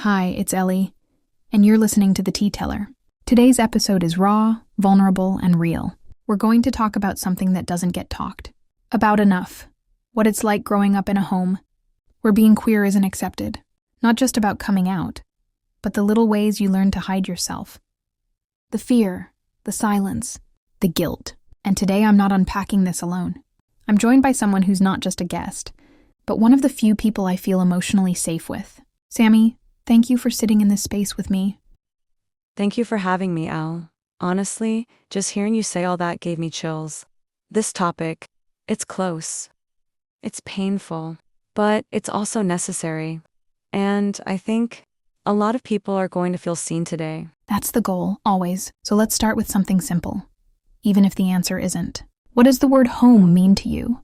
Hi, it's Ellie, and you're listening to The Tea Teller. Today's episode is raw, vulnerable, and real. We're going to talk about something that doesn't get talked about enough. What it's like growing up in a home where being queer isn't accepted. Not just about coming out, but the little ways you learn to hide yourself. The fear, the silence, the guilt. And today I'm not unpacking this alone. I'm joined by someone who's not just a guest, but one of the few people I feel emotionally safe with. Sammie, thank you for sitting in this space with me. Thank you for having me, Elle. Honestly, just hearing you say all that gave me chills. This topic, it's close. It's painful, but it's also necessary. And I think a lot of people are going to feel seen today. That's the goal, always. So let's start with something simple, even if the answer isn't. What does the word home mean to you?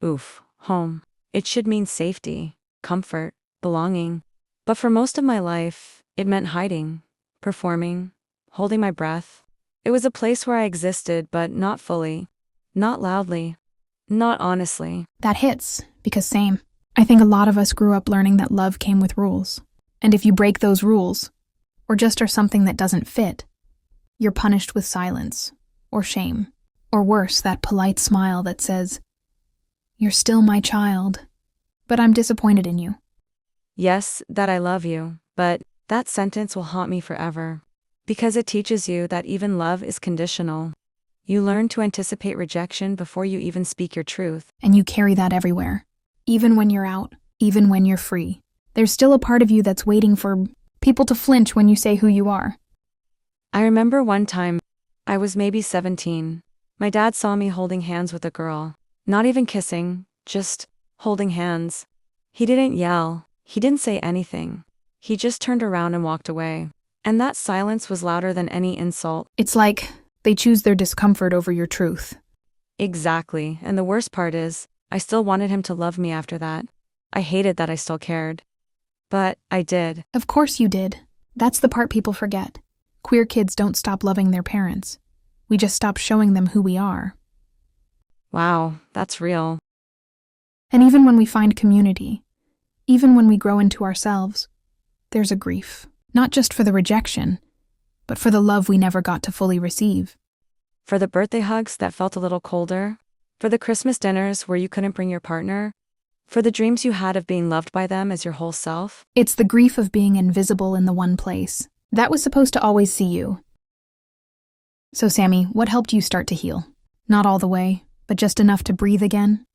Oof, home. It should mean safety, comfort, belonging. But for most of my life, it meant hiding, performing, holding my breath. It was a place where I existed, but not fully, not loudly, not honestly. That hits, because same. I think a lot of us grew up learning that love came with rules. And if you break those rules, or just are something that doesn't fit, you're punished with silence, or shame, or worse, that polite smile that says, "You're still my child, but I'm disappointed in you." Yes, that I love you, but that sentence will haunt me forever. Because it teaches you that even love is conditional. You learn to anticipate rejection before you even speak your truth. And you carry that everywhere. Even when you're out, even when you're free. There's still a part of you that's waiting for people to flinch when you say who you are. I remember one time, I was maybe 17. My dad saw me holding hands with a girl. Not even kissing, just holding hands. He didn't yell. He didn't say anything. He just turned around and walked away. And that silence was louder than any insult. It's like they choose their discomfort over your truth. Exactly, and the worst part is, I still wanted him to love me after that. I hated that I still cared. But I did. Of course you did. That's the part people forget. Queer kids don't stop loving their parents. We just stop showing them who we are. Wow, that's real. And even when we find community, even when we grow into ourselves, there's a grief. Not just for the rejection, but for the love we never got to fully receive. For the birthday hugs that felt a little colder. For the Christmas dinners where you couldn't bring your partner. For the dreams you had of being loved by them as your whole self. It's the grief of being invisible in the one place that was supposed to always see you. So Sammie, what helped you start to heal? Not all the way, but just enough to breathe again?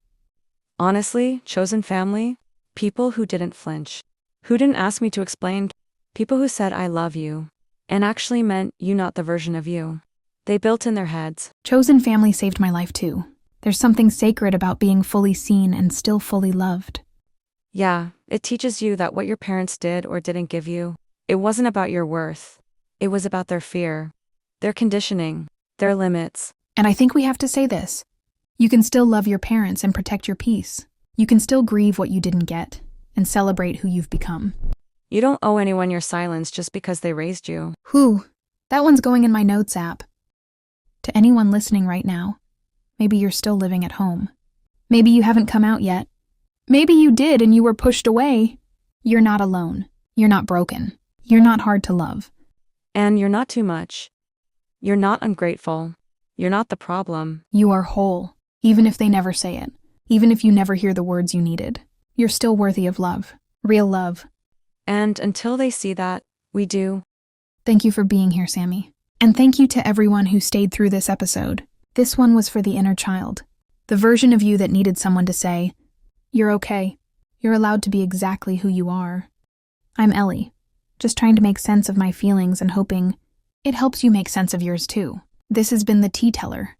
Honestly, chosen family. People who didn't flinch. Who didn't ask me to explain. People who said I love you. And actually meant you, not the version of you they built in their heads. Chosen family saved my life too. There's something sacred about being fully seen and still fully loved. Yeah, it teaches you that what your parents did or didn't give you, it wasn't about your worth. It was about their fear, their conditioning, their limits. And I think we have to say this. You can still love your parents and protect your peace. You can still grieve what you didn't get and celebrate who you've become. You don't owe anyone your silence just because they raised you. Whew, that one's going in my notes app. To anyone listening right now, maybe you're still living at home. Maybe you haven't come out yet. Maybe you did and you were pushed away. You're not alone. You're not broken. You're not hard to love. And you're not too much. You're not ungrateful. You're not the problem. You are whole, even if they never say it. Even if you never hear the words you needed. You're still worthy of love. Real love. And until they see that, we do. Thank you for being here, Sammie. And thank you to everyone who stayed through this episode. This one was for the inner child. The version of you that needed someone to say, "You're okay. You're allowed to be exactly who you are." I'm Ellie, just trying to make sense of my feelings and hoping it helps you make sense of yours too. This has been The Tea Teller.